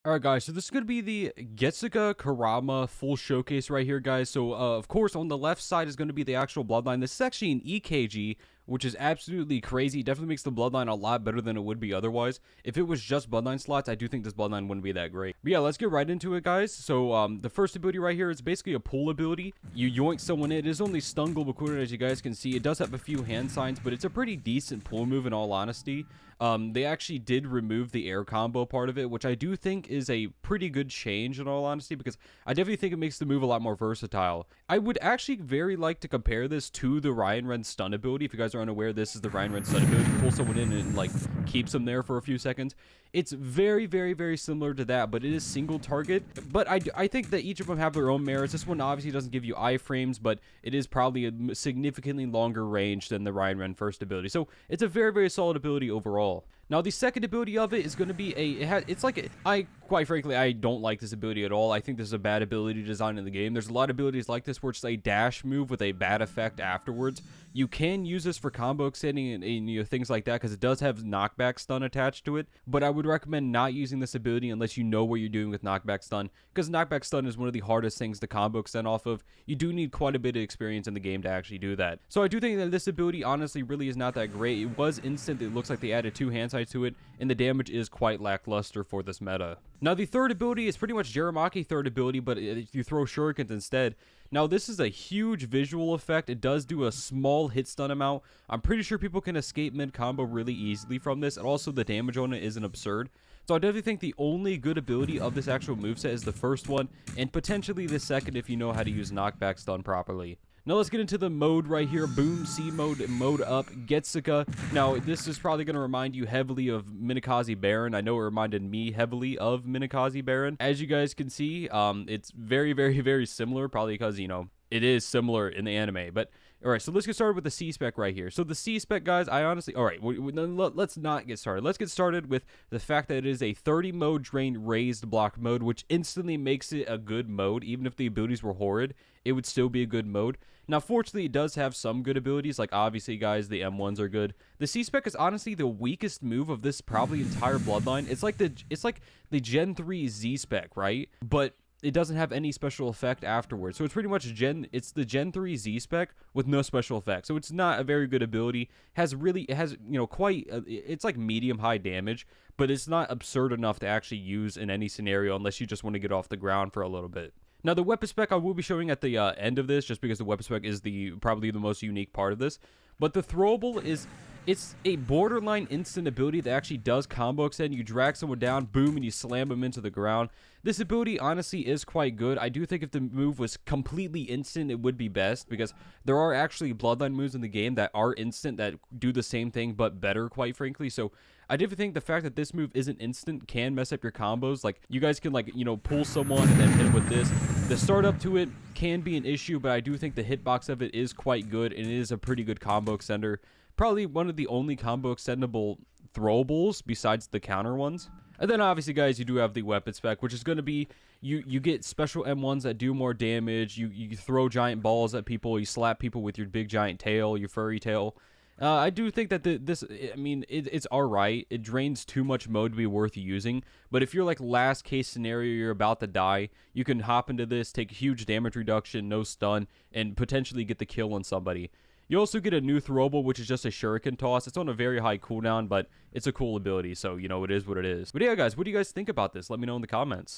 Alright guys, so this is going to be the Getsuga Karama full showcase right here, guys. So of course on the left side is going to be the actual bloodline. This is actually an EKG, which is absolutely crazy. It definitely makes the bloodline a lot better than it would be otherwise. If it was just bloodline slots, I do think this bloodline wouldn't be that great. But yeah, let's get right into it, guys. So the first ability right here is basically a pull ability. You yoink someone in. It is only stun Global, as you guys can see. It does have a few hand signs, but it's a pretty decent pull move in all honesty. They actually did remove the air combo part of it, which I do think is a pretty good change in all honesty, because I definitely think it makes the move a lot more versatile. I would actually very like to compare this to the Ryan Ren stun ability. If you guys are unaware, this is the Ryan Ren stun ability. Pull someone in and like keeps them there for a few seconds. It's very similar to that, but it is single target. But I think that each of them have their own merits. This one obviously doesn't give you iframes, but it is probably a significantly longer range than the Ryan Ren first ability. So it's a very solid ability overall. Now, the second ability of it is going to be quite frankly, I don't like this ability at all. I think this is a bad ability design in the game. There's a lot of abilities like this where it's a dash move with a bad effect afterwards. You can use this for combo extending and you know, things like that, because it does have knockback stun attached to it. But I would recommend not using this ability unless you know what you're doing with knockback stun, because knockback stun is one of the hardest things to combo extend off of. You do need quite a bit of experience in the game to actually do that. So I do think that this ability honestly really is not that great. It was instant. It looks like they added 2 hand sides to it, and the damage is quite lackluster for this meta. Now, the third ability is pretty much Jeremaki third ability, but if you throw shurikens instead. Now, this is a huge visual effect. It does do a small hit stun amount. I'm pretty sure people can escape mid-combo really easily from this, and also the damage on it isn't absurd. So I definitely think the only good ability of this actual moveset is the first one, and potentially the second if you know how to use knockback stun properly. Now let's get into the mode right here. Boom, C mode, mode up, Getsuga. Now this is probably going to remind you heavily of Minakaze Baron. I know it reminded me heavily of Minakaze Baron. As you guys can see, it's very similar, probably because, you know, it is similar in the anime. But alright, so let's get started with the C-Spec right here. So the C-Spec, guys, I honestly... Alright, let's not get started. Let's get started with the fact that it is a 30 mode drain raised block mode, which instantly makes it a good mode. Even if the abilities were horrid, it would still be a good mode. Now, fortunately, it does have some good abilities. Like, obviously, guys, the M1s are good. The C-Spec is honestly the weakest move of this probably entire bloodline. It's like the Gen 3 Z-Spec, right? But it doesn't have any special effect afterwards. So it's pretty much it's the Gen 3 Z-Spec with no special effect. So it's not a very good ability. It has, you know, it's like medium high damage, but it's not absurd enough to actually use in any scenario unless you just want to get off the ground for a little bit. Now, the weapon spec I will be showing at the end of this, just because the weapon spec is probably the most unique part of this. But the throwable it's a borderline instant ability that actually does combo extend. You drag someone down, boom, and you slam them into the ground. This ability honestly is quite good. I do think if the move was completely instant, it would be best, because there are actually bloodline moves in the game that are instant that do the same thing but better, quite frankly. So I do think the fact that this move isn't instant can mess up your combos. Like, you guys can, like, you know, pull someone and then hit with this. The startup to it can be an issue, but I do think the hitbox of it is quite good, and it is a pretty good combo extender. Probably one of the only combo extendable throwables besides the counter ones. And then obviously, guys, you do have the weapon spec, which is going to be you get special M1s that do more damage. You throw giant balls at people. You slap people with your big giant tail, your furry tail. I do think that it's alright. It drains too much mode to be worth using. But if you're like last case scenario, you're about to die, you can hop into this, take huge damage reduction, no stun, and potentially get the kill on somebody. You also get a new throwable, which is just a shuriken toss. It's on a very high cooldown, but it's a cool ability, so, you know, it is what it is. But yeah, guys, what do you guys think about this? Let me know in the comments.